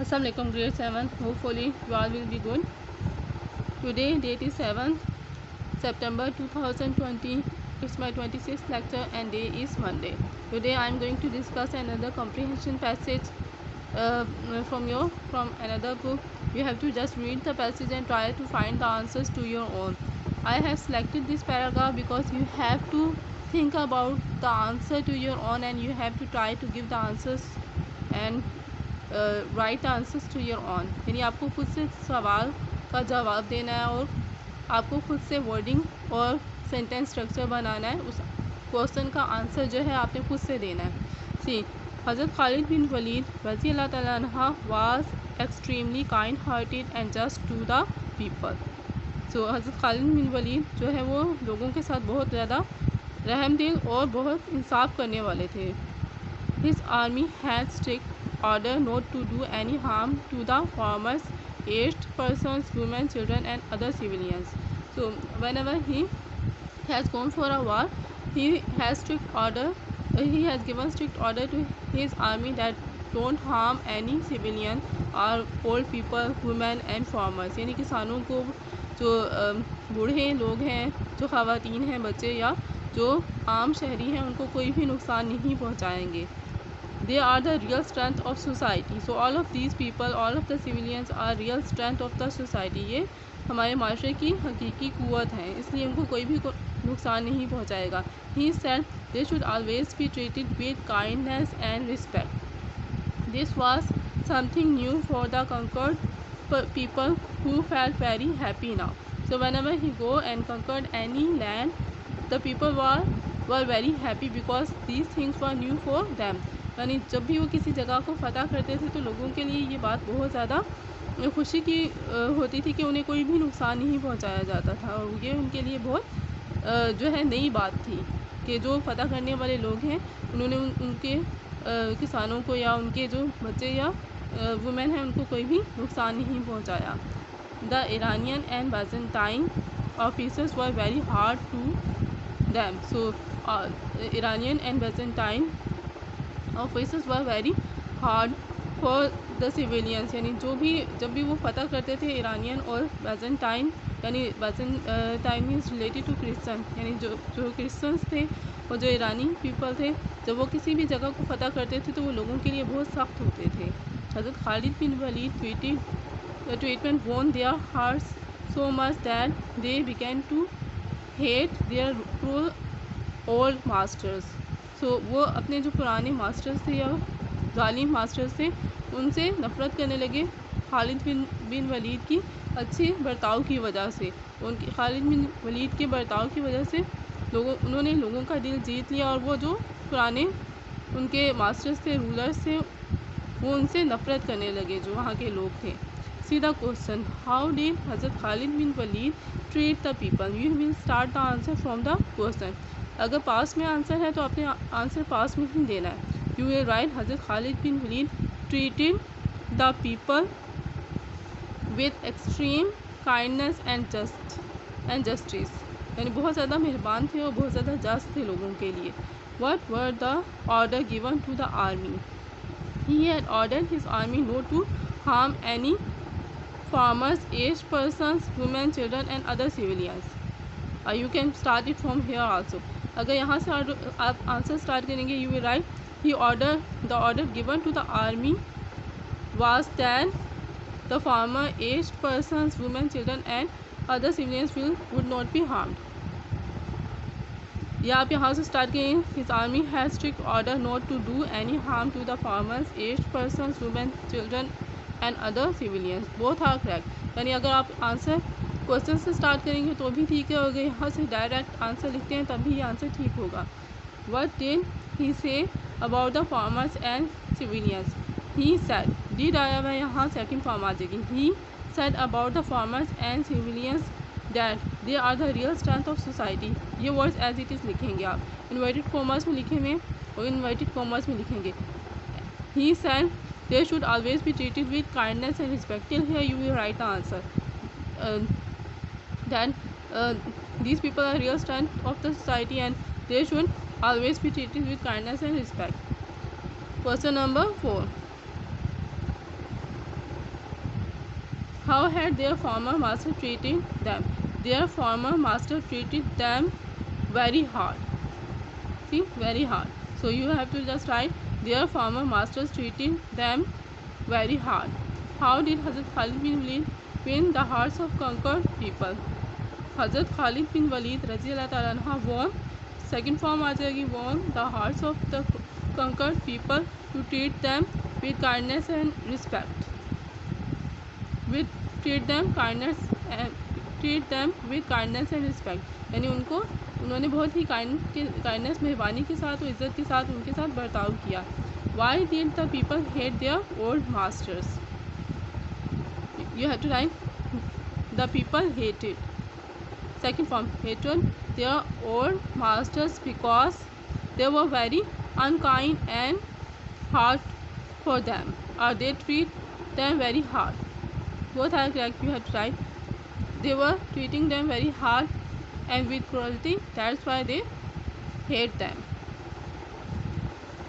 Assalamualaikum grade 7. Hopefully you all will be good. Today date is 7th September 2020. It's my 26th lecture and day is Monday. Today I am going to discuss another comprehension passage from another book. You have to just read the passage and try to find the answers to your own. I have selected this paragraph because you have to think about the answer to your own and you have to try to give the answers and write answers to your own, यानी आपको खुद से सवाल का जवाब देना है और आपको खुद से वर्डिंग और सेंटेंस स्ट्रक्चर बनाना है। उस क्वेश्चन का आंसर जो है आपने खुद से देना है। सी हज़रत खालिद बिन वलीद रज़ी अल्लाह तआला अन्हु was extremely kind hearted and just to the people. So Hazrat Khalid bin Waleed जो है वो लोगों के साथ बहुत ज़्यादा रहमदिल और बहुत इंसाफ करने वाले थे। His army had strict order not to do any harm to the farmers, aged persons, women, children and other civilians. So whenever he has gone for a war, he has given strict order to his army that don't harm any civilian or old people, women and farmers, यानी किसानों को जो बूढ़े लोग हैं, जो ख़वातीन हैं, बच्चे या जो आम शहरी हैं, उनको कोई भी नुकसान नहीं पहुंचाएंगे। They are the real strength of society. So all of these people, all of the civilians are real strength of the society. ये हमारे माशरे की हकीकी क़ुव्वत हैं, इसलिए उनको कोई भी नुकसान नहीं पहुंचाएगा। He said they should always be treated with kindness and respect. This was something new for the conquered people who felt very happy now. So whenever he go and conquered any land, the people were very happy because these things were new for them. यानी जब भी वो किसी जगह को फ़तह करते थे तो लोगों के लिए ये बात बहुत ज़्यादा खुशी की होती थी कि उन्हें कोई भी नुकसान नहीं पहुंचाया जाता था, और ये उनके लिए बहुत जो है नई बात थी कि जो फ़तह करने वाले लोग हैं उन्होंने उनके किसानों को या उनके जो बच्चे या वुमेन हैं उनको कोई भी नुकसान नहीं पहुंचाया। The Iranian and Byzantine officers were very hard to them. So Iranian and Byzantine officers were very hard for the civilians, यानी जब भी वो फ़तह करते थे इरानियन और बाइजेंटाइन, यानी Byzantine means related to Christian, यानी जो क्रिश्चियंस थे और जो ईरानी पीपल थे, जब वो किसी भी जगह को फ़तह करते थे तो वो लोगों के लिए बहुत सख्त होते थे। Hazrat Khalid bin Walid treatment won their hearts so much that they began to hate their cruel old masters. So वो अपने जो पुराने मास्टर्स थे या जालिम मास्टर्स थे उनसे नफ़रत करने लगे खालिद बिन वलीद की अच्छे बर्ताव की वजह से। उनके खालिद बिन वलीद के बर्ताव की वजह से उन्होंने लोगों का दिल जीत लिया और वो जो पुराने उनके मास्टर्स थे, रूलर्स थे, वो उनसे नफ़रत करने लगे जो वहाँ के लोग थे। सीधा question, how did Hazrat Khalid bin Walid treat the people? You will start the answer from the question. अगर पास में आंसर है तो आपने आंसर पास में ही देना है। You will write Hazrat Khalid bin Walid treated the people with extreme kindness and justice, यानी बहुत ज़्यादा मेहरबान थे और बहुत ज़्यादा जस्ट थे लोगों के लिए। What were the order given to the army? He had ordered his army not to harm any farmers, aged persons, women, children and other civilians. You can start it from here also. अगर यहाँ से आप answer start करेंगे, you will write the order given to the army was that the farmer, aged persons, women, children and other civilians would not be harmed. या आप यहाँ से start करेंगे, his army has strict order not to do any harm to the farmers, aged persons, women, children and other civilians. Both are correct. यानी अगर आप answer question से start करेंगे तो भी ठीक है, अगर यहाँ से डायरेक्ट आंसर लिखते हैं तभी ये आंसर ठीक होगा। What did he say about the farmers and civilians? He said, did आया हुआ यहाँ सेकंड फॉर्म आ जाएगी। He said about the farmers and civilians that they are the real strength of society. ये वर्ड्स एज इट इज़ लिखेंगे आप, inverted commas में लिखेंगे और इन्वर्टेड कॉमर्स में लिखेंगे। He said they should always be treated with kindness and respect. Till here you will write the answer. Then these people are real strength of the society and they should always be treated with kindness and respect. Question number 4. How had their former master treated them? Their former master treated them very hard. See, very hard. So you have to just write their former masters treated them very hard. How did Hazrat Khalid bin Walid win the hearts of conquered people? Hazrat Khalid bin Walid रज़ी अल्लाह ताला अन्हा won, second form आ जाएगी won the hearts of the conquered people to treat them with kindness and respect. With treat them with kindness and respect. यानी उन्होंने बहुत ही kindness मेहरबानी के साथ और इज़्ज़त के साथ उनके साथ बर्ताव किया. Why did the people hate their old masters? You have to write the people hated. Second form, hated their old masters because they were very unkind and hard for them, or they treat them very hard. Both are correct. You have to write they were treating them very hard and with cruelty. That's why they hate them.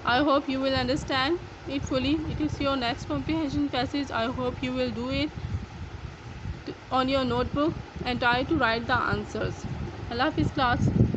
I hope you will understand it fully. It is your next comprehension passage. I hope you will do it on your notebook and try to write the answers. Allah Hafiz class.